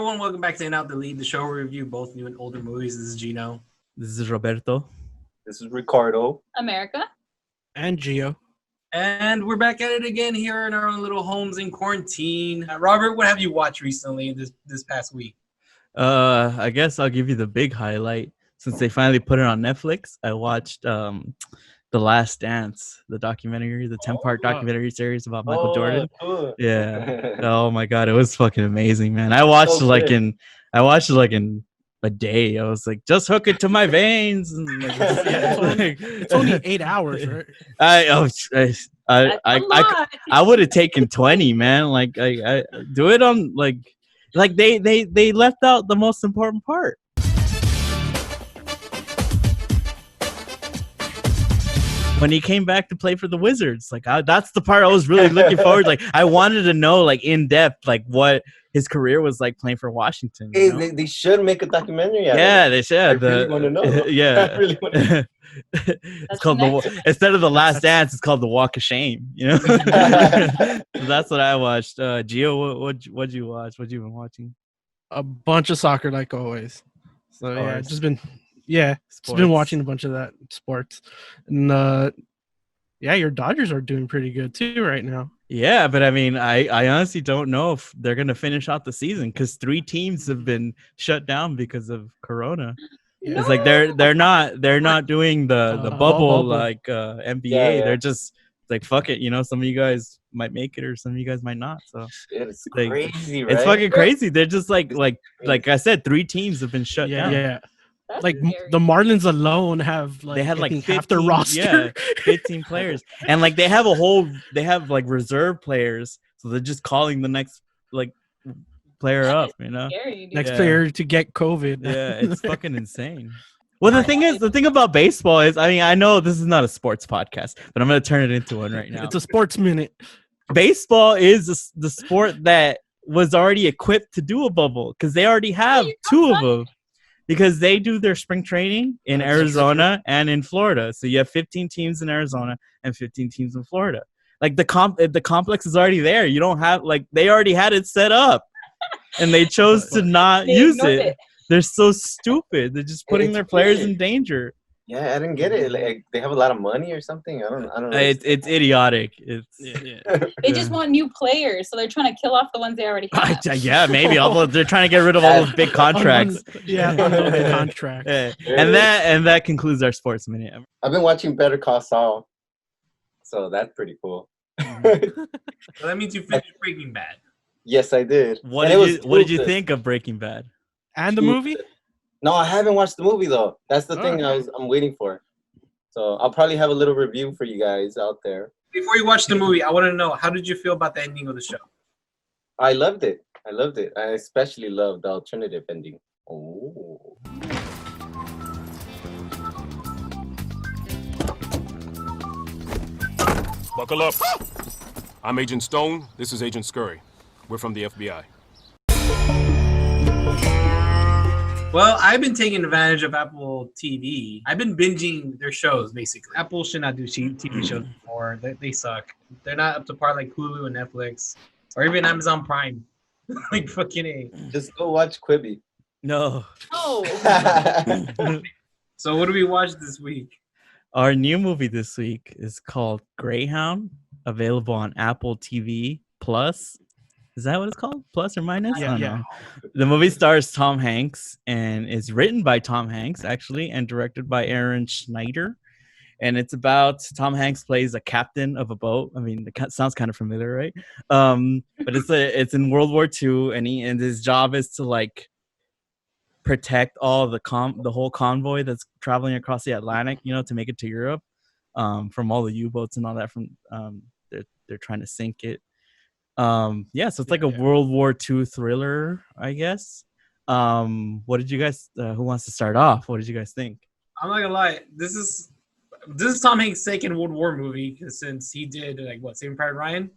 everyone. Welcome back to In Out the Lead, the show where we review both new and older movies. This is Gino. This is Roberto. This is Ricardo. America. And Gio. And we're back at it again here in our own little homes in quarantine. Robert, what have you watched recently this past week? I guess I'll give you the big highlight. Since they finally put it on Netflix, I watched The Last Dance, the documentary, the 10-part documentary series about Michael Jordan. Cool. Yeah. Oh my god, it was fucking amazing, man. I watched it in a day. I was like, just hook it to my veins. And It's only 8 hours, right? I would have taken 20, man. Like I do it on like they left out the most important part. When he came back to play for the Wizards, that's the part I was really looking forward. Like I wanted to know, like in depth, like what his career was like playing for Washington. Hey, they should make a documentary. They should. I really want to know. Yeah, I really want to know. It's called instead of The Last Dance, it's called The Walk of Shame. You know, so that's what I watched. Gio, what'd you watch? What you been watching? A bunch of soccer, like always. So Sports. Just been watching a bunch of that sports, and your Dodgers are doing pretty good too right now. Yeah, but I mean, I honestly don't know if they're gonna finish out the season because 3 teams have been shut down because of Corona. Yeah. It's like they're not doing the bubble like NBA. Yeah. They're just like, fuck it, some of you guys might make it or some of you guys might not. So It's like, crazy, right? it's fucking crazy. They're just like I said, 3 teams have been shut down. Yeah. That's Like scary. the Marlins alone have They had like 15, half their 15 roster. 15 players, and like they have like reserve players, so they're just calling the next like player up, Scary, dude. Next Yeah. player to get COVID. Yeah, it's fucking insane. Well, the thing about baseball is, I mean, I know this is not a sports podcast, but I'm gonna turn it into one right now. It's a sports minute. Baseball is the sport that was already equipped to do a bubble because they already have 2 of them. Because they do their spring training in Arizona and in Florida. So you have 15 teams in Arizona and 15 teams in Florida. Like the complex is already there. You don't have they already had it set up. And they chose to not use it. They're so stupid. They're just putting their players in danger. Yeah, I didn't get it. Like they have a lot of money or something. I don't know. It's idiotic. They just want new players, so they're trying to kill off the ones they already have. Yeah, maybe. Although they're trying to get rid of all those big contracts. Unlimited contracts. Yeah. And that concludes our sports minute. I've been watching Better Call Saul, so that's pretty cool. So that means you finished Breaking Bad. Yes, I did. What did you think of Breaking Bad? And the movie? No, I haven't watched the movie though. That's the thing I'm waiting for. So I'll probably have a little review for you guys out there. Before you watch the movie, I want to know, how did you feel about the ending of the show? I loved it. I especially loved the alternative ending. Oh. Buckle up. I'm Agent Stone. This is Agent Scurry. We're from the FBI. Well, I've been taking advantage of Apple TV. I've been binging their shows, basically. Apple should not do TV shows anymore. They suck. They're not up to par like Hulu and Netflix, or even Amazon Prime. Like fucking A. Just go watch Quibi. No. Oh, So what do we watch this week? Our new movie this week is called Greyhound, available on Apple TV Plus. Is that what it's called? Plus or minus? I don't know. The movie stars Tom Hanks and is written by Tom Hanks, actually, and directed by Aaron Schneider. And it's about Tom Hanks plays a captain of a boat. I mean, it sounds kind of familiar, right? But it's in World War II, and his job is to like protect all the whole convoy that's traveling across the Atlantic, to make it to Europe, from all the U-boats and all that. From they're trying to sink it. So it's like a World War II thriller, I guess. What did you guys? Who wants to start off? What did you guys think? I'm not gonna lie. This is Tom Hanks' second World War movie since he did Saving Private Ryan.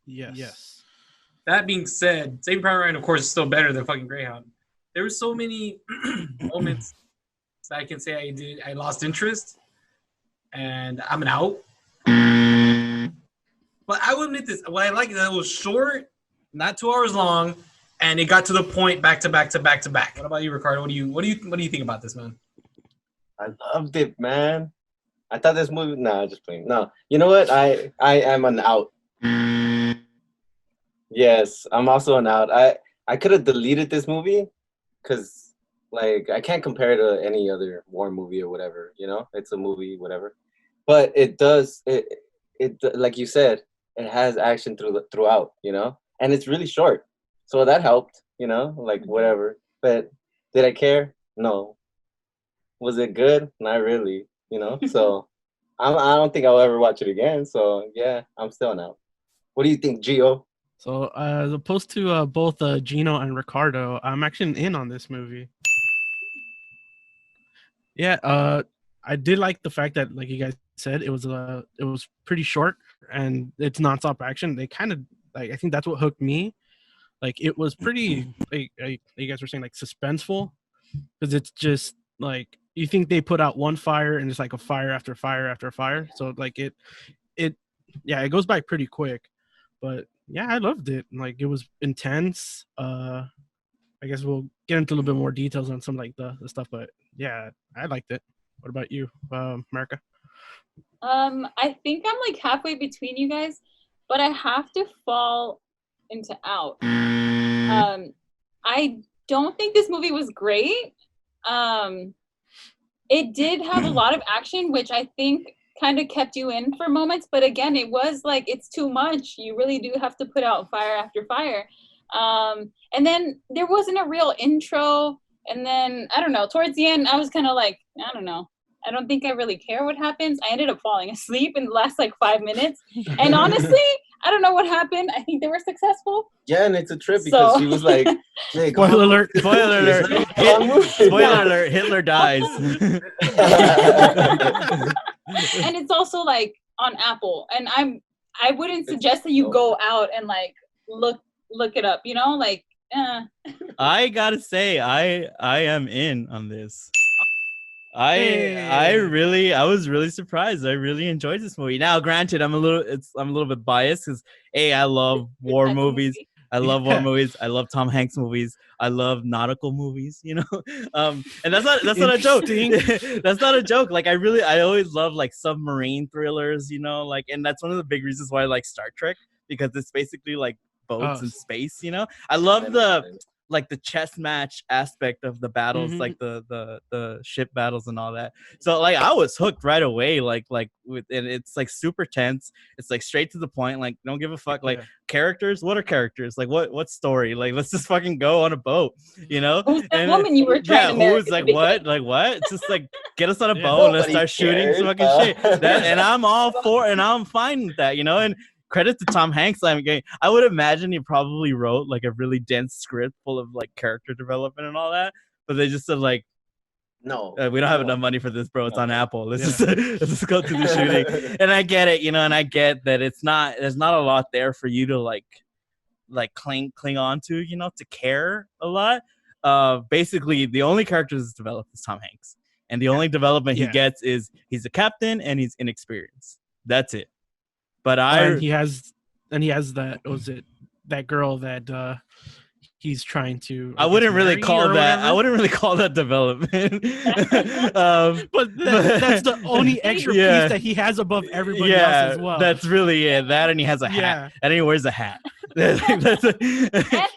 Yes. That being said, Saving Private Ryan, of course, is still better than fucking Greyhound. There were so many moments that I can say I lost interest, and I'm out. But I will admit this. What I like is that it was short, not 2 hours long, and it got to the point back to back to back to back. What about you, Ricardo? What do you think about this, man? I loved it, man. I thought this movie. Nah, just playing. No, you know what? I am an out. Yes, I'm also an out. I could have deleted this movie because like I can't compare it to any other war movie or whatever. You know, it's a movie, whatever. But it does it like you said, it has action throughout. You know, and it's really short, so that helped. You know, like whatever. But did I care? No. Was it good? Not really. You know, so I don't think I'll ever watch it again. So yeah, I'm still an out. What do you think, Gio? So as opposed to both Gino and Ricardo, I'm actually in on this movie. Yeah, I did like the fact that, like you guys said, it was pretty short and it's nonstop action. They kind of like, I think that's what hooked me. Like it was pretty like you guys were saying, like suspenseful, because it's just like you think they put out one fire and it's like a fire after fire after fire. So like it yeah, it goes by pretty quick. But yeah, I loved it. Like it was intense. I guess we'll get into a little bit more details on some like the stuff, but yeah, I liked it. What about you, America? I think I'm like halfway between you guys, but I have to fall into out. I don't think this movie was great. It did have a lot of action, which I think kind of kept you in for moments, but again, it was like, it's too much. You really do have to put out fire after fire. And then there wasn't a real intro, and then I don't know, towards the end I was kind of like, I don't know, I don't think I really care what happens. I ended up falling asleep in the last like 5 minutes, and honestly I don't know what happened. I think they were successful. Yeah, and it's a trip because she was like, spoiler alert, spoiler alert, spoiler alert, Hitler dies. And it's also like on Apple, and I wouldn't suggest that you go out and like look it up, you know, like I gotta say, I am in on this. I was really surprised. I really enjoyed this movie. Now, granted, I'm a little bit biased because I love war movies. I love war movies. I love Tom Hanks movies. I love nautical movies, you know. And that's not a joke. That's not a joke. Like I always love like submarine thrillers, you know, like, and that's one of the big reasons why I like Star Trek, because it's basically like boats in space, you know. I love the chess match aspect of the battles, like the ship battles and all that. So like I was hooked right away, like with, and it's like super tense. It's like straight to the point. Like don't give a fuck. Like characters, what are characters? Like what story? Like let's just fucking go on a boat, you know? Who's that woman you were trying to marry? Who's like what? Like what? It's just like get us on a boat and let's start shooting some fucking shit. And I'm all for, and I'm fine with that, you know? And credit to Tom Hanks. I would imagine he probably wrote like a really dense script full of like character development and all that, but they just said like, no, we don't have enough money for this, bro. It's on Apple. Let's just go to the shooting. And I get it, you know, and I get that there's not a lot there for you to like cling on to, you know, to care a lot. Basically, the only character that's developed is Tom Hanks, and the only development he gets is he's a captain and he's inexperienced. That's it. But he has that, was it that girl that he's trying to, I wouldn't really call that development. but that's the only extra piece that he has above everybody else as well. That's really it. That, and he has a hat. And he wears a hat. And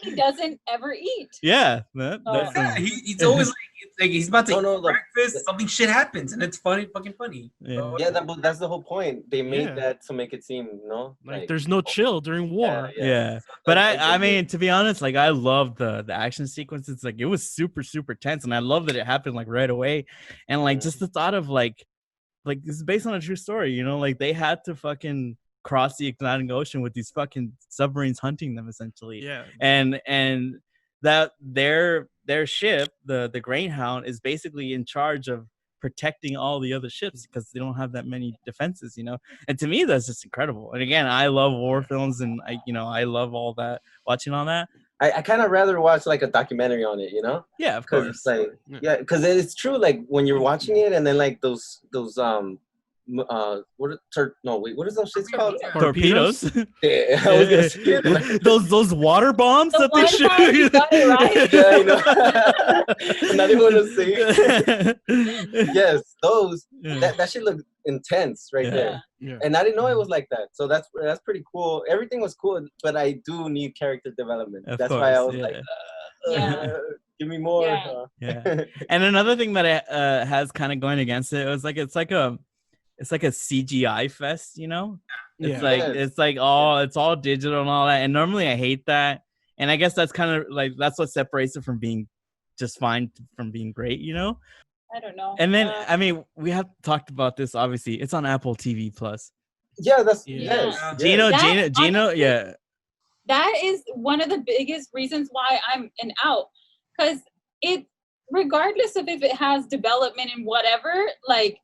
he doesn't ever eat. Yeah. He's always like he's about to eat breakfast, something shit happens, and it's fucking funny. Yeah, that's the whole point. They made that to make it seem, you know, like there's no chill during war. Yeah. But I mean, to be honest, like I love the action sequences. Like it was super, super tense, and I love that it happened like right away. And like just the thought of like this is based on a true story, you know, like they had to fucking cross the Atlantic Ocean with these fucking submarines hunting them essentially. Yeah. And that their ship, the Greyhound, is basically in charge of protecting all the other ships because they don't have that many defenses, you know. And to me, that's just incredible. And again, I love war films, and I love all that, watching all that. I kind of rather watch like a documentary on it, you know. Yeah, of course. Like because it's true. Like when you're watching it, and then like those what is those shits called? Torpedoes. Yeah, I was gonna say it. those water bombs The that they water shoot. bombs, you got it right. Yeah, I know. Not even want to say. Yes, those. Yeah. That shit looked intense right Yeah. there. Yeah. And I didn't know it was like that. So that's pretty cool. Everything was cool, but I do need character development. Of That's why I course, was like, Yeah. give me more. Yeah. Yeah. And another thing that it has kind of going against it was like it's like a CGI fest, you know? It's Yeah. like Yes. it's all digital and all that. And normally I hate that. And I guess that's kind of like that's what separates it from being just fine from being great, you know? I don't know. And then I mean, we have talked about this obviously. It's on Apple TV Plus. Yeah, that's Yeah. yes. Gino, That, Gino, honestly, yeah. that is one of the biggest reasons why I'm an out, because it, regardless of if it has development and whatever, like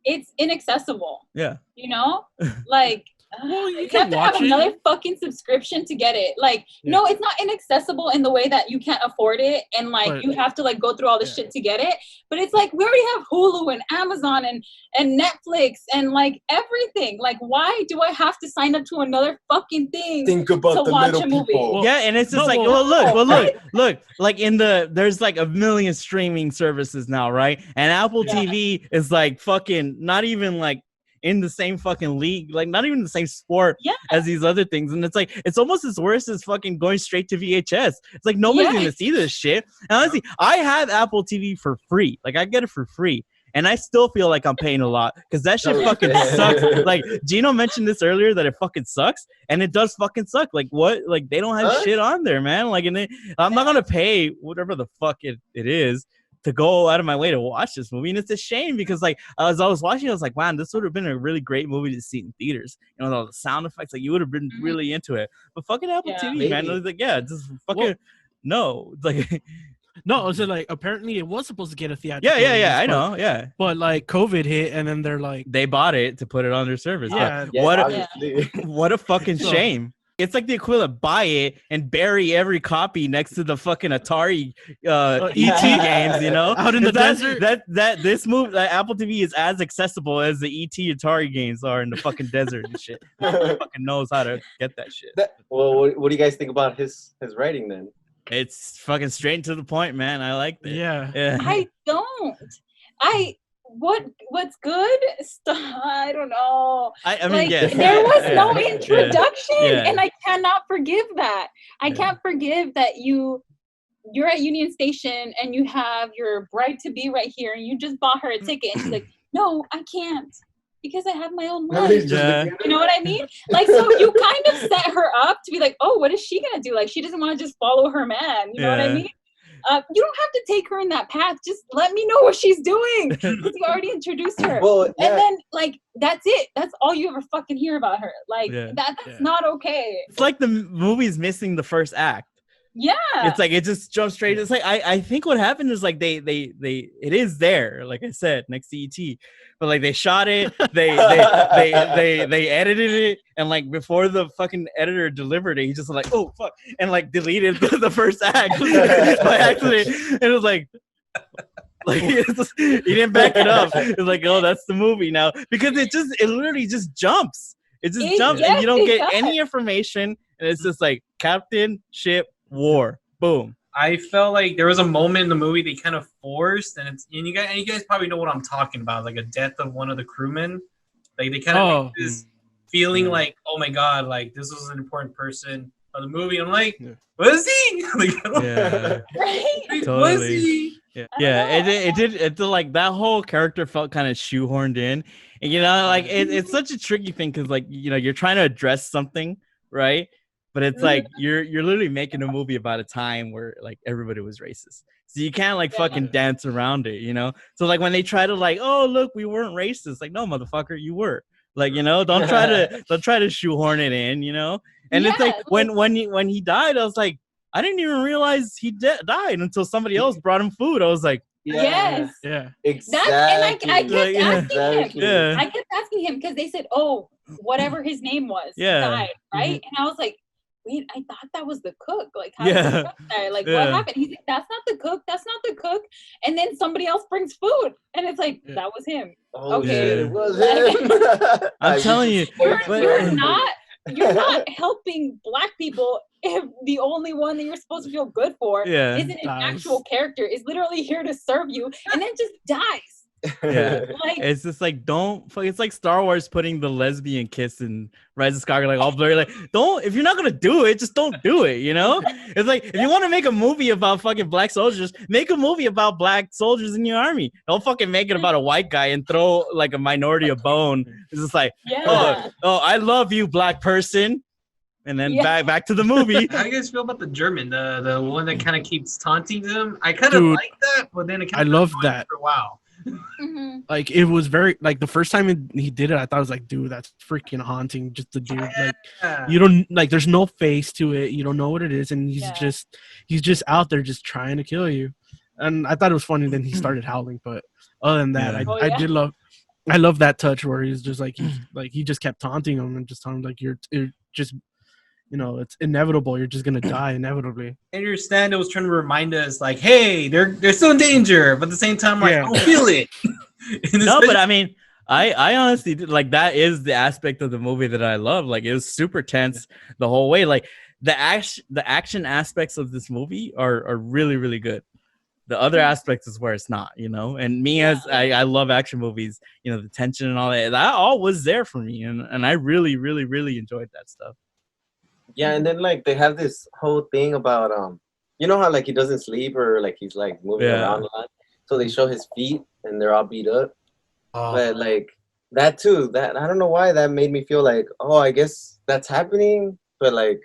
it's inaccessible, Yeah. you know, like Well, you you can have to watch have it. another fucking subscription to get it. Like, Yeah. no, it's not inaccessible in the way that you can't afford it and like But- you have to like go through all this Yeah. shit to get it. But it's like we already have Hulu and Amazon and Netflix and like everything. Like, why do I have to sign up to another fucking thing? Think about To the watch little a movie. people. Well, Yeah, and it's just no, like, well- look, like there's like a million streaming services now, right? And Apple Yeah. TV is like fucking not even like in the same fucking league, like not even the same sport Yeah. as these other things. And it's like, it's almost as worse as fucking going straight to VHS. It's like, nobody's gonna Yes. see this shit. And honestly, I have Apple TV for free. Like I get it for free. And I still feel like I'm paying a lot because that shit Oh, fucking yeah. sucks. Like Gino mentioned this earlier that it fucking sucks, and it does fucking suck. Like what? Like they don't have Huh? shit on there, man. Like, and I'm not gonna pay whatever the fuck it is to go out of my way to watch this movie, and it's a shame because like as I was watching, I was like, wow, this would have been a really great movie to see in theaters. You know, all the sound effects, like you would have been Mhm. really into it. But fucking Apple Yeah. TV, man, Maybe. it was like, yeah, just fucking Well- no, like No, so like apparently it was supposed to get a theatrical. yeah, release, I but- know, yeah. But like COVID hit, and then they're like, They bought it to put it on their service. But yeah, Yeah, What a- obviously. what a fucking So- shame. It's like the equivalent, buy it and bury every copy next to the fucking Atari ET yeah. games, you know? Out in the That- desert? That this move, that Apple TV is as accessible as the ET Atari games are in the fucking desert and shit. Fucking knows how to get that shit. Well, what do you guys think about his writing then? It's fucking straight and to the point, man. I like it. yeah. Yeah. I don't. What's good? I don't know. I mean, Like yeah. there was no Yeah. introduction, Yeah. and I cannot forgive that. I Yeah. can't forgive that you're at Union Station and you have your bride to be right here, and you just bought her a ticket, and she's like, "No, I can't because I have my own life." Yeah. You know what I mean? Like, so you kind of set her up to be like, "Oh, what is she gonna do? Like, she doesn't want to just follow her man." You know what I Yeah. mean? You don't have to take her in that path. Just let me know what she's doing because you already introduced her. Well, And yeah. then, like, that's it. That's all you ever fucking hear about her. Like, Yeah. that's Yeah. not okay. It's like the movie's missing the first act. Yeah. It's like it just jumps straight. It's like I think what happened is like they it is there, like I said, next to ET, but like they shot it, they edited it, and like before the fucking editor delivered it, he just like, oh fuck, and like deleted the first act by accident. And it was like it's just, he didn't back it up. It's like, oh, that's the movie now because it literally just jumps. It just jumps, and you don't Yes, it get does. any information, and it's just like Captain Ship War. Boom. I felt like there was a moment in the movie they kind of forced, and you guys probably know what I'm talking about, like a death of one of the crewmen. Like they kind of Oh. make this feeling Yeah. like, oh my god, like this was an important person of the movie. I'm like, Yeah. was he? Like, I don't- Yeah. Right? Was Totally. he? Yeah, I don't yeah. know. It did like that whole character felt kind of shoehorned in, and you know, like it's such a tricky thing because like you know you're trying to address something, right? But it's like you're literally making a movie about a time where like everybody was racist, so you can't like Yeah. fucking dance around it, you know. So like when they try to like, oh look, we weren't racist, like no motherfucker, you were. Like, you know, don't try to shoehorn it in, you know. And it's Yeah, like when he died, I was like, I didn't even realize he died until somebody else brought him food. I was like, Yes. Yeah. Exactly. And I kept Like, yeah. asking him. Exactly. yeah, I kept asking him because they said, "Oh, whatever his name was, Yeah. died," right? And I was like, wait, I thought that was the cook. Like, how Yeah. did you trust that? Like, Yeah. what happened? He's like, that's not the cook. That's not the cook. And then somebody else brings food, and it's like, Yeah. that was him. Oh Okay. shit, it was Like- him. I'm telling you, You're not helping Black people if the only one that you're supposed to feel good for Yeah. isn't an Dies. actual character, is literally here to serve you, and then just dies. Yeah. Like, It's just like it's like Star Wars putting the lesbian kiss in Rise of Skywalker like all blurry. Like, don't, if you're not gonna do it, just don't do it, you know? It's like, if you want to make a movie about fucking Black soldiers, make a movie about Black soldiers in your army. Don't fucking make it about a white guy and throw like a minority a bone. It's just like, yeah. oh, I love you, Black person. And then Yeah. back to the movie. How do you guys feel about the German, the one that kind of keeps taunting them? I kind of Dude, like that, but then it I kind of love that. for a while. Mhm. Like, it was very, like, the first time he did it, I thought it was like, dude, that's freaking haunting. Just the dude, like, Yeah. you don't, like, there's no face to it. You don't know what it is, and he's Yeah. just out there just trying to kill you. And I thought it was funny. Then he started howling, but other than that, Yeah. I did love. I love that touch where he's just like he just kept taunting him and just telling him like you're just, you know, it's inevitable. You're just gonna die inevitably. I understand it was trying to remind us, like, hey, they're still in danger, but at the same time, like, Yeah. I don't feel it. No, but I mean, I honestly did, like, that is the aspect of the movie that I love. Like, it was super tense the whole way. Like, the action aspects of this movie are really, really good. The other aspects is where it's not, you know. And me, as I love action movies, you know, the tension and all that all was there for me, and I really, really, really enjoyed that stuff. Yeah, and then like they have this whole thing about you know how like he doesn't sleep or like he's like moving around a lot. So they show his feet and they're all beat up. But like that too, that I don't know why that made me feel like, oh, I guess that's happening. But like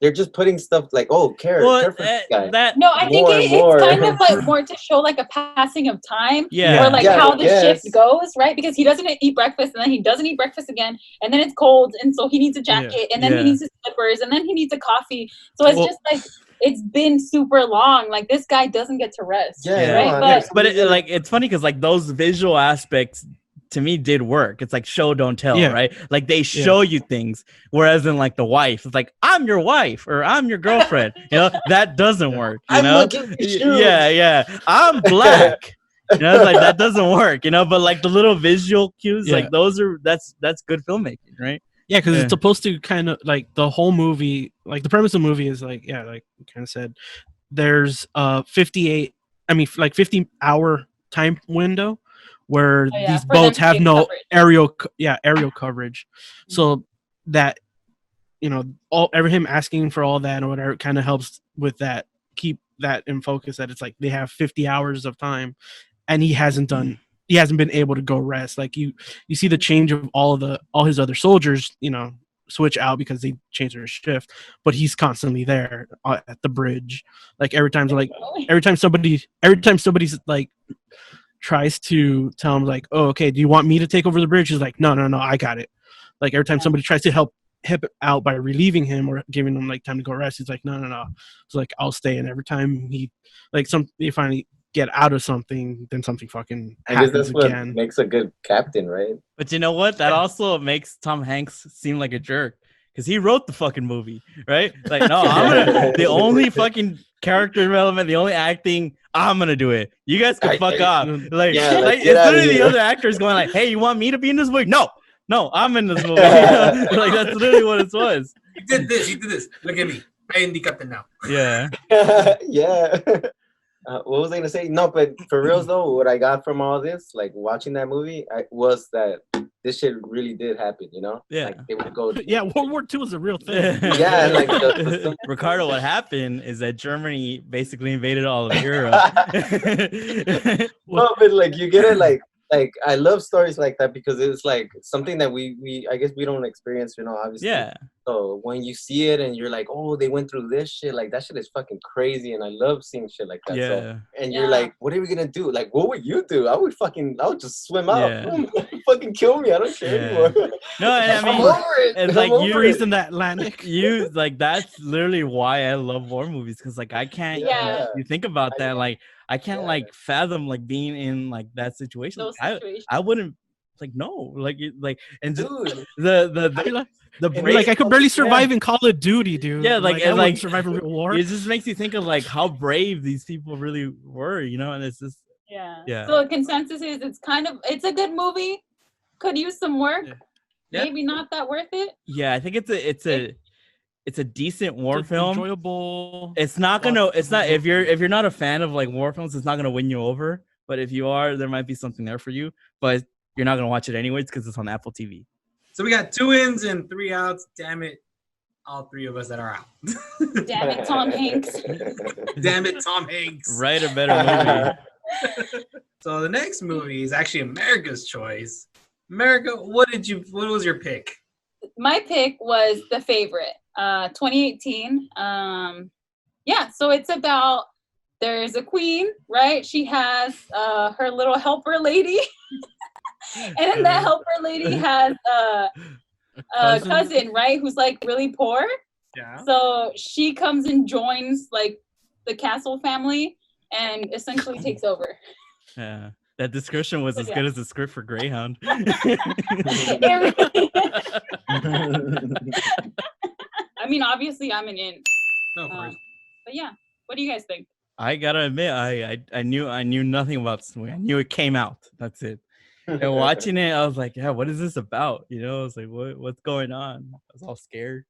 they're just putting stuff like, oh, care for this guy. No, I think More and more. it's kind of like more to show like a passing of time, Yeah. or like Yeah, how I the guess. shift goes, right? Because he doesn't eat breakfast, and then he doesn't eat breakfast again, and then it's cold, and so he needs a jacket, and then he needs his slippers, and then he needs a coffee. So it's just like it's been super long. Like this guy doesn't get to rest. Yeah, right? But like it's funny because like those visual aspects to me did work. It's like show don't tell, right? Like they show you things, whereas in like the wife, it's like I'm your wife or I'm your girlfriend. You know, that doesn't work. You know, yeah, I'm black. You know, like that doesn't work. You know, but like the little visual cues, like those are that's good filmmaking, right? Yeah, because it's supposed to kind of like the whole movie, like the premise of the movie is like, yeah, like you kind of said, there's 50 hour time window where these boats have no aerial coverage. So that, you know, him asking for all that or whatever, it kind of helps with that, keep that in focus, that it's like they have 50 hours of time and he hasn't been able to go rest. Like you see the change of all his other soldiers, you know, switch out because they changed their shift, but he's constantly there at the bridge. Like every time somebody's like tries to tell him like, oh, okay, do you want me to take over the bridge? He's like, no, I got it. Like every time somebody tries to help out by relieving him or giving him like time to go rest, he's like, no. So like I'll stay. And every time they finally get out of something, then something fucking happens that's what again. Makes a good captain, right? But you know what? That also makes Tom Hanks seem like a jerk because he wrote the fucking movie, right? Like, no, the only fucking character development, the only acting, I'm gonna do it. You guys can fuck off. Like it's literally the other actors going like, "Hey, you want me to be in this movie?" No, I'm in this movie. Like that's literally what it was. He did this. Look at me. I am the captain now. Yeah. Yeah. What was I gonna say? No, but for reals though, what I got from all this, like watching that movie, was that this shit really did happen. You know? Yeah. Like they would go. Yeah, World War II is a real thing. Yeah, like Ricardo, what happened is that Germany basically invaded all of Europe. No, but like you get it, like I love stories like that because it's like something that we I guess we don't experience, you know, obviously. Yeah. So when you see it and you're like, oh, they went through this shit, like that shit is fucking crazy, and I love seeing shit like that. Yeah. So, and you're like, what are we gonna do? Like, what would you do? I would just swim out. Yeah. Fucking kill me. I don't care anymore. No, and I mean, I'm over it. and I'm like over you it. Freeze in that Atlantic. You like that's literally why I love war movies because like I can't. Yeah. You think about that, like I can't like fathom like being in like that situation. Those I situations. wouldn't It's like no, like and just Dude. the You're like, I could barely survive in Call of Duty, dude. Yeah, like I and wouldn't like survive in real war. it just makes you think of like how brave these people really were, you know. And it's just yeah. So the consensus is it's a good movie. Could use some work. Yeah. Maybe not that worth it. Yeah, I think it's a decent war film. Enjoyable. It's not if you're not a fan of like war films, it's not gonna win you over. But if you are, there might be something there for you. But you're not gonna watch it anyways because it's on Apple TV. So we got 2 ins and 3 outs. Damn it, all 3 of us that are out. Damn it, Tom Hanks. Damn it, Tom Hanks. Write a better movie. So the next movie is actually America's choice. America, what was your pick? My pick was The Favorite, 2018. Yeah, so it's about there's a queen, right? She has her little helper lady. And then that helper lady has a cousin, right? Who's like really poor. Yeah. So she comes and joins like the Castle family and essentially takes over. Yeah. That description was as good as the script for Greyhound. It really is. I mean, obviously I'm an in. No, of course. But yeah, what do you guys think? I gotta admit, I knew nothing about this movie. I knew it came out. That's it. And watching it, I was like, yeah, what is this about? You know, I was like, what's going on? I was all scared.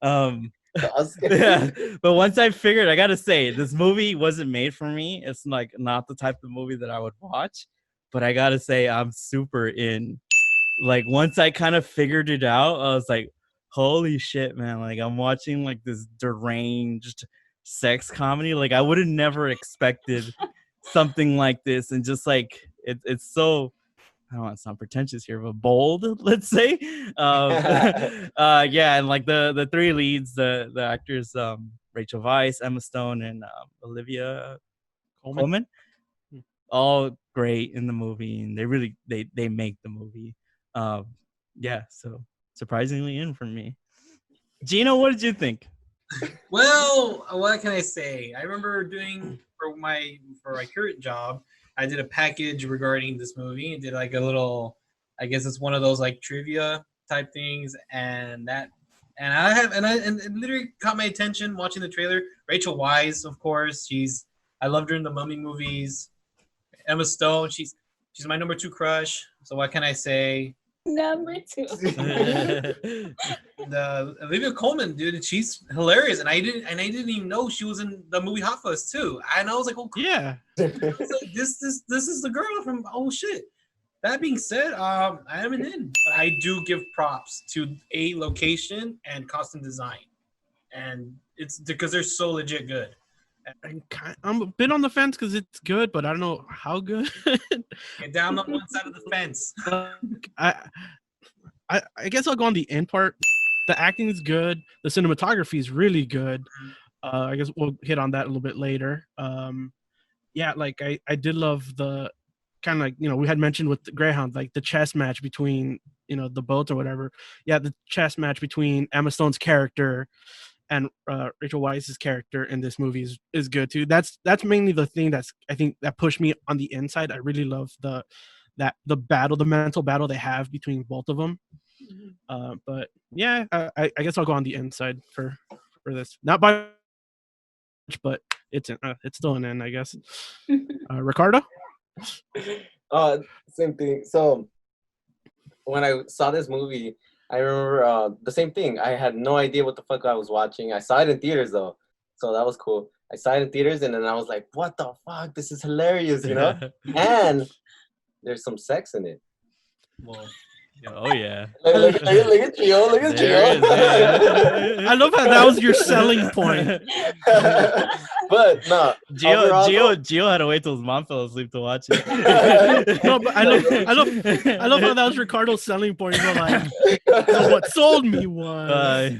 Yeah. But once I figured, I gotta say, this movie wasn't made for me. It's like not the type of movie that I would watch. But I gotta say, I'm super in. Like once I kind of figured it out, I was like, holy shit, man! Like I'm watching like this deranged sex comedy. Like I would have never expected something like this, and just like it's so. I don't want to sound pretentious here, but bold, let's say. Yeah, and like the 3 leads, the actors, Rachel Weisz, Emma Stone, and Olivia Colman, all great in the movie, and they really they make the movie. Yeah, so surprisingly in for me. Gino, what did you think? Well, what can I say? I remember doing for my current job, I did a package regarding this movie and did like a little, I guess it's one of those like trivia type things, and it literally caught my attention watching the trailer. Rachel Weisz, of course, I loved her in the Mummy movies. Emma Stone, she's my number 2 crush. So what can I say? Number 2. The Olivia Colman, dude, she's hilarious, and I didn't even know she was in the movie Hot Fuzz too. And I was like, oh yeah, I was like, this is the girl from shit. That being said, I am an in. But I do give props to a location and costume design, and it's because they're so legit good. I'm a bit on the fence because it's good, but I don't know how good. Get down on one side of the fence. I guess I'll go on the end part. The acting is good. The cinematography is really good. I guess we'll hit on that a little bit later. Yeah, like I did love the kind of like, you know, we had mentioned with the Greyhound, like the chess match between, you know, the boats or whatever. Yeah, the chess match between Emma Stone's character and Rachel Weisz's character in this movie is good too. That's mainly the thing I think that pushed me on the inside. I really love the mental battle they have between both of them. But yeah, I guess I'll go on the inside for this. Not by much, but it's still an end, I guess. Ricardo? Same thing. So when I saw this movie, I remember the same thing. I had no idea what the fuck I was watching. I saw it in theaters though, so that was cool. I saw it in theaters, and then I was like, "What the fuck? This is hilarious," you know. And there's some sex in it. Well, oh yeah. Look at Gio. Look at Gio. I love how that was your selling point. But no, Gio had to wait till his mom fell asleep to watch it. No, but I love how that was Ricardo's selling point. You know, like, what sold me was.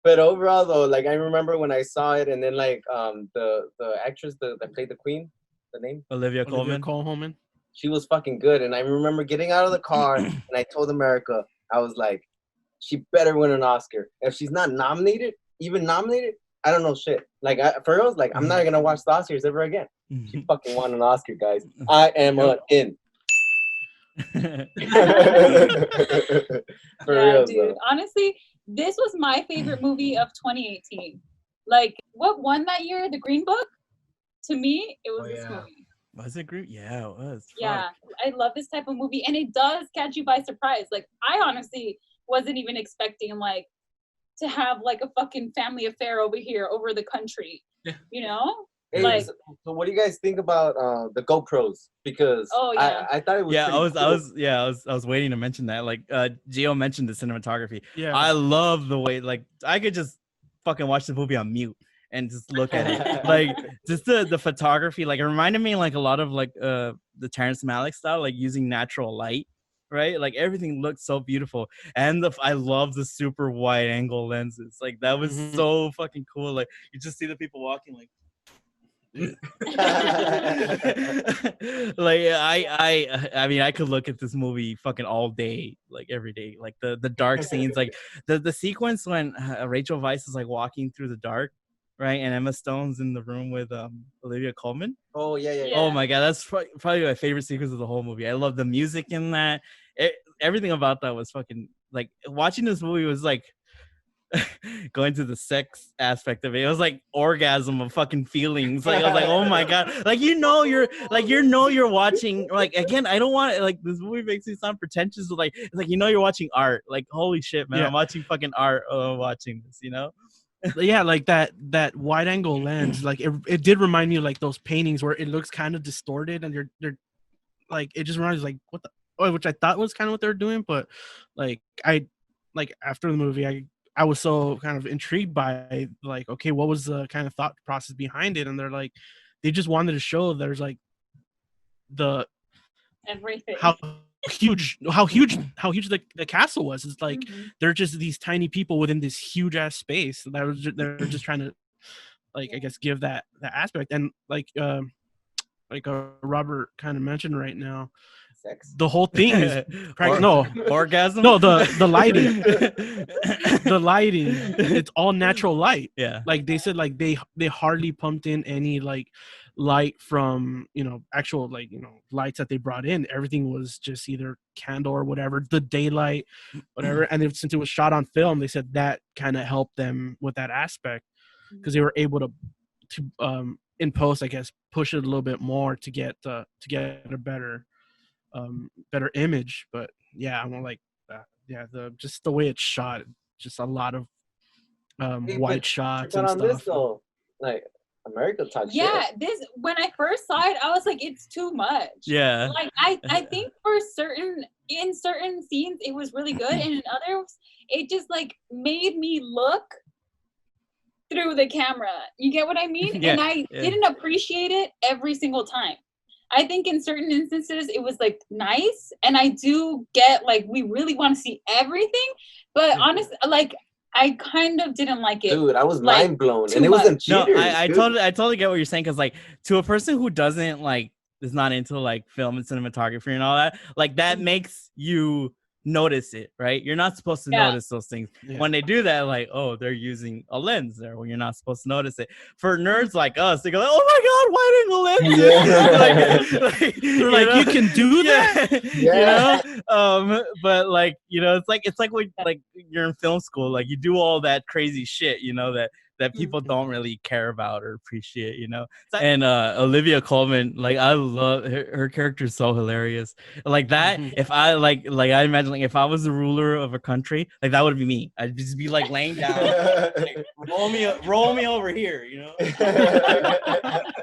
But overall, though, like I remember when I saw it, and then like the actress that played the queen, the name Olivia Colman. She was fucking good, and I remember getting out of the car and I told America, I was like, she better win an Oscar. If she's not nominated, I don't know shit. Like for real, like I'm not gonna watch the Oscars ever again. She fucking won an Oscar, guys. I am in. For Yeah, real, dude. though. Honestly, this was my favorite movie of 2018. Like, what won that year? The Green Book? To me, it was Oh, this yeah. movie. Was it Groot? Yeah, it was. Yeah, Fuck. I love this type of movie, and it does catch you by surprise. Like, I honestly wasn't even expecting like to have like a fucking family affair over here over the country. Yeah. You know? Hey, Like, so what do you guys think about the GoPros? Because Oh, yeah. I thought it was Yeah, pretty cool. I was waiting to mention that. Like Gio mentioned the cinematography. Yeah. I love the way like I could just fucking watch the movie on mute and just look at it. Like just the photography, like it reminded me like a lot of like the Terrence Malick style, like using natural light, right? Like everything looked so beautiful. And I love the super wide angle lenses. Like that was Mhm. so fucking cool. Like you just see the people walking like like I mean I could look at this movie fucking all day, like every day, like the dark scenes, like the sequence when Rachel Weisz is like walking through the dark, right, and Emma Stone's in the room with Olivia Colman. Oh yeah. Yeah. Oh my god, that's probably my favorite sequence of the whole movie. I love the music in that. Everything about that was fucking like watching this movie was like going to the sex aspect of it. It was like orgasm of fucking feelings. Like I was like, oh my god, like you're watching. Like again, I don't want like this movie makes me sound pretentious. But, like it's like you're watching art. Like holy shit, man, Yeah. I'm watching fucking art. Watching this, you know. Yeah, like that wide angle lens, like it did remind me of like those paintings where it looks kind of distorted and they're like it just reminds me like what the which I thought was kind of what they were doing, but like I like after the movie I was so kind of intrigued by like okay, what was the kind of thought process behind it, and they're like they just wanted to show there's like the everything. how huge the castle was. It's like Mhm. they're just these tiny people within this huge ass space that was they're just trying to like I guess give that aspect, and like Robert kind of mentioned right now, Sex. the whole thing is orgasm. no the lighting the lighting, it's all natural light. Yeah. Like they said, like they hardly pumped in any like light from actual like lights that they brought in. Everything was just either candle or whatever, the daylight, whatever. And since it was shot on film, they said that kind of helped them with that aspect because they were able to in post, I guess, push it a little bit more to get a better image. But yeah, I'm like yeah, just the way it's shot, just a lot of Hey, wide shots and on this stuff. though, like America talks Yeah, shit. this when I first saw it, I was like, it's too much. Yeah. Like I think in certain scenes it was really good, and in others it just like made me look through the camera. You get what I mean? Yeah, And I yeah. didn't appreciate it every single time. I think in certain instances it was like nice, and I do get like we really want to see everything, but honestly, like I kind of didn't like it. Dude, I was like, mind blown, too and it was in much. No, theaters. I dude. totally get what you're saying, because like to a person who doesn't like is not into like film and cinematography and all that, like that makes you notice it, right? You're not supposed to Yeah. notice those things. Yeah. When they do that, like, oh, they're using a lens there when you're not supposed to notice it. For nerds like us, they go, oh my god, wide angle lenses. Yeah. They're like, you can do that? Yeah. You know? But like, it's like when like you're in film school, like you do all that crazy shit, that people don't really care about or appreciate, And Olivia Colman, like I love her character is so hilarious. Like that, if I like I imagine like if I was the ruler of a country, like that would be me. I'd just be like laying down, like, roll me over here,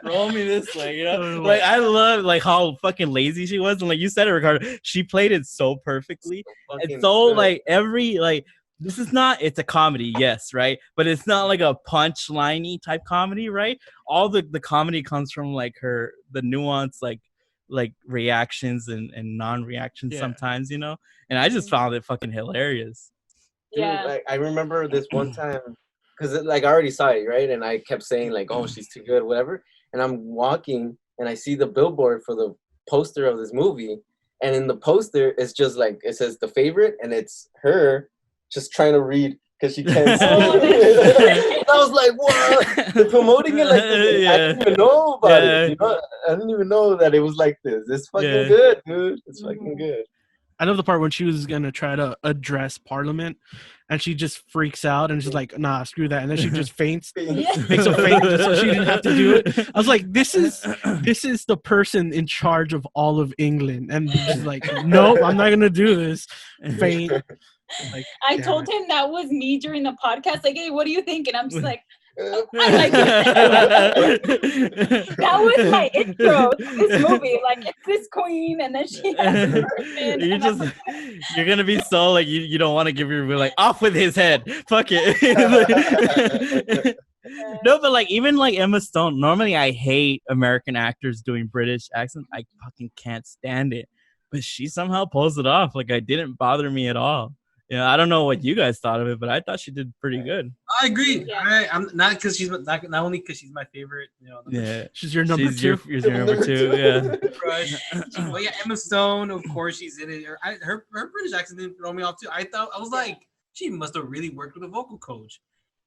roll me this way, Like I love like how fucking lazy she was, and like you said it, Ricardo, she played it so perfectly. And so good. like this is not, it's a comedy, yes, right? But it's not like a punchline-y type comedy, right? All the comedy comes from like the nuance, like reactions and non-reactions sometimes, And I just found it fucking hilarious. Dude, Yeah. like, I remember this one time, because like I already saw it, right? And I kept saying like, oh, she's too good, whatever. And I'm walking and I see the billboard for the poster of this movie. And in the poster, it's just like, it says The Favorite, and it's her just trying to read because she can't see Oh, it. I was like, what? They're promoting it like this. I didn't even know about it. You know? I didn't even know that it was like this. It's fucking good, dude. It's fucking good. I love the part when she was gonna try to address Parliament, and she just freaks out and she's like, "Nah, screw that," and then she just faints, makes a feint just so she didn't have to do it. I was like, "This is the person in charge of all of England," and she's like, "Nope, I'm not gonna do this." Faint. Like, I told him that was me during the podcast. Like, hey, what do you think? And I'm just like, that that was my intro to this movie. Like, it's this queen, and then she has this person. You're gonna be so like you don't want to give your like off with his head. Fuck it. No, but like even like Emma Stone. Normally, I hate American actors doing British accents. I fucking can't stand it. But she somehow pulls it off. Like, it didn't bother me at all. Yeah, I don't know what you guys thought of it, but I thought she did pretty good. I agree. Yeah. I'm not because she's not only because she's my favorite. Yeah, she's your number two. You're your number two. Yeah. Crush. Well, yeah, Emma Stone, of course, she's in it. Her British accent didn't throw me off too. I was like, she must have really worked with a vocal coach.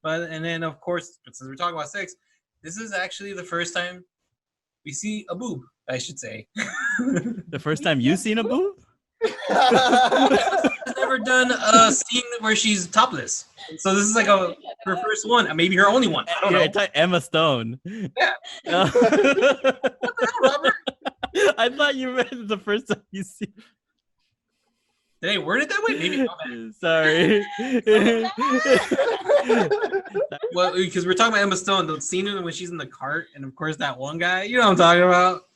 And then of course, since we're talking about sex, this is actually the first time we see a boob. I should say. The first time you seen a boob? She's never done a scene where she's topless, so this is like her first one, maybe her only one. I don't know. Emma Stone. Yeah. What the hell, Robert? I thought you meant the first time you see. Did I word it that way? Maybe. Sorry. Well, because we're talking about Emma Stone, the scene when she's in the cart, and of course that one guy. You know what I'm talking about?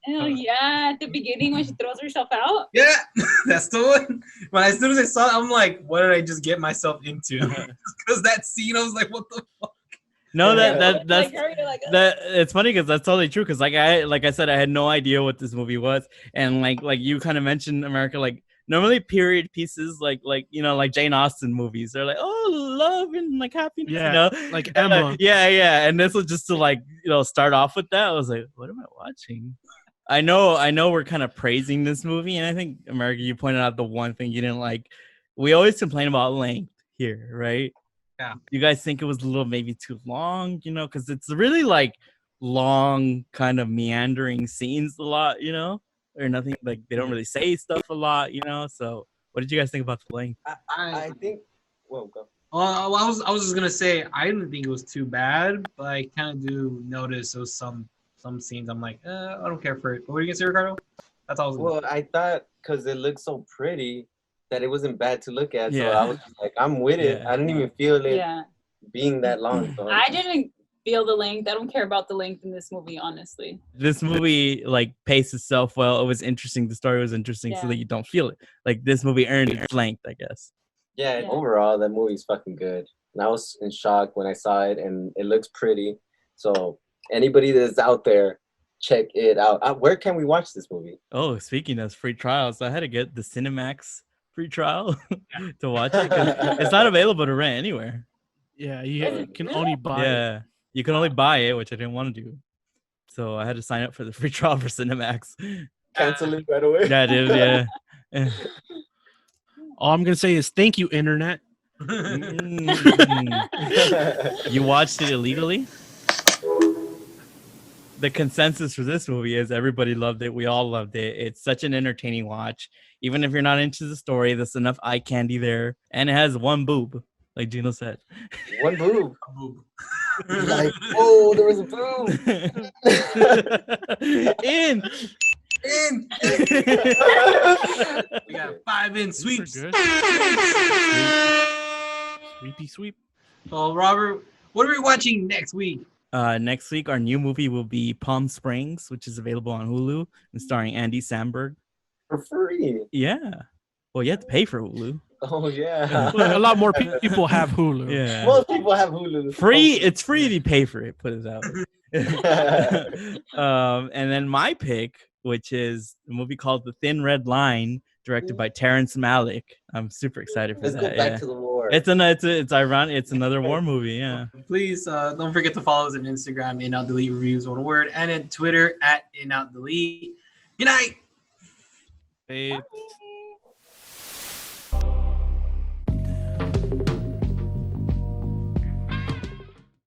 Oh yeah, at the beginning when she throws herself out. Yeah, that's the one. As soon as I saw it, I'm like, what did I just get myself into? Because that scene, I was like, what the fuck? No, that's like, that. It's funny because that's totally true. Because like I said, I had no idea what this movie was, and like you kind of mentioned America. Like normally period pieces, like like Jane Austen movies, they're like, oh, love and like happiness, like Emma. Yeah, and this was just to like start off with that. I was like, what am I watching? I know we're kind of praising this movie, and I think America, you pointed out the one thing you didn't like. We always complain about length here, right? Yeah. You guys think it was a little maybe too long, because it's really like long, kind of meandering scenes a lot, or nothing, like they don't really say stuff a lot, So what did you guys think about the length? I think. Well, go. Well, I was just gonna say I didn't think it was too bad, but I kind of do notice those some scenes. I'm like, I don't care for it. What were you gonna say, Ricardo? That's all. Well, I thought because it looked so pretty that it wasn't bad to look at. Yeah. So I was just like, I'm with it. I didn't even feel it being that long. So I didn't feel the length. I don't care about the length in this movie, honestly. This movie like paced itself well. It was interesting. The story was interesting, so that you don't feel it. Like this movie earned its length, I guess. Yeah, overall, that movie's fucking good. And I was in shock when I saw it, and it looks pretty. So anybody that's out there, check it out. Where can we watch this movie? Oh, speaking of free trials, I had to get the Cinemax free trial to watch it. It's not available to rent anywhere. Yeah, you can only buy it. Yeah, you can only buy it, which I didn't want to do. So I had to sign up for the free trial for Cinemax. Cancel it right away. Yeah, I did, yeah. All I'm going to say is thank you, Internet. You watched it illegally? The consensus for this movie is everybody loved it. We all loved it. It's such an entertaining watch. Even if you're not into the story, there's enough eye candy there. And it has one boob, like Gino said. One boob. Like, oh, there was a boob. In. We got 5 sweeps. Sweepy sweep. Well, Robert, what are we watching next week? Next week, our new movie will be Palm Springs, which is available on Hulu and starring Andy Samberg. For free. Yeah. Well, you have to pay for Hulu. Oh, yeah. Well, a lot more people have Hulu. Yeah. Most people have Hulu. Free. It's free if you pay for it. Put it out. And then my pick, which is a movie called The Thin Red Line, directed by Terrence Malick. I'm super excited for Let's that. go back to the war. It's ironic. It's another war movie. Yeah. Please don't forget to follow us on Instagram, In Out Delete Reviews, one word, and on Twitter @InOutDelete. Good night. It's